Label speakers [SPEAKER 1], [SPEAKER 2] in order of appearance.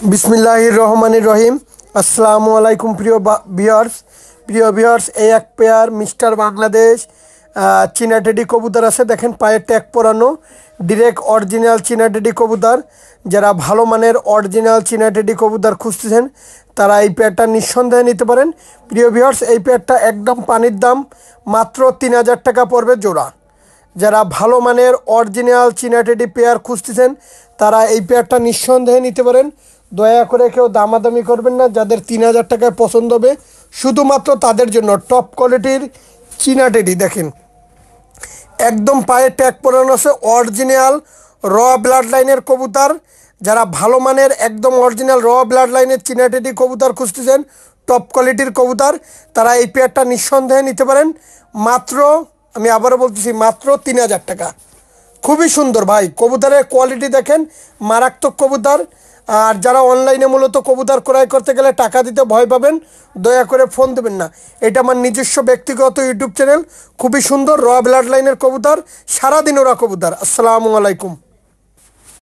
[SPEAKER 1] বিসমিল্লাহির রহমানির রহিম। আসসালামু আলাইকুম প্রিয় ভিউয়ার্স, এই এক পেয়ার মিস্টার বাংলাদেশ চীনা টেডি কবুতর আছে। দেখেন পায়ের ট্যাগ পরানো, ডিরেক্ট অরিজিনাল চীনা টেডি কবুতর। যারা ভালো মানের অরিজিনাল চীনা টেডি কবুতর খুঁজতেছেন তারা এই পেয়ারটা নিঃসন্দেহে নিতে পারেন। প্রিয় ভিউয়ার্স, এই পেয়ারটা একদম পানির দাম, মাত্র ৩,০০০ টাকা পড়বে জোড়া। যারা ভালো মানের অরিজিনাল চীনা টেডি পেয়ার খুঁজতেছেন তারা এই পেয়ারটা নিঃসন্দেহে নিতে পারেন। দয়া করে কেউ দামাদামি করবেন না। যাদের ৩,০০০ টাকায় পছন্দ হবে শুধুমাত্র তাদের জন্য টপ কোয়ালিটির চীনা টেডি। দেখেন একদম পায়ে ট্যাগ পরানো আছে, অরিজিনাল র ব্লাড লাইনের কবুতর। যারা ভালো মানের একদম অরিজিনাল র ব্লাড লাইনের চীনা টেডি কবুতর খুঁজতেছেন, টপ কোয়ালিটির কবুতর, তারা এই পেয়ারটা নিঃসন্দেহে নিতে পারেন। মাত্র, আমি আবারও বলতেছি, মাত্র ৩,০০০ টাকা। খুবই সুন্দর ভাই, কবুতরের কোয়ালিটি দেখেন, মারাত্মক কবুতর। আর যারা অনলাইনে মূলত কবুতর ক্রয় করতে গেলে টাকা দিতে ভয় পাবেন, দয়া করে ফোন দেবেন না। এটা আমার নিজস্ব ব্যক্তিগত ইউটিউব চ্যানেল। খুবই সুন্দর র ব্লাড লাইনের কবুতর, সারাদিন ওরা কবুতর। আসসালামু আলাইকুম।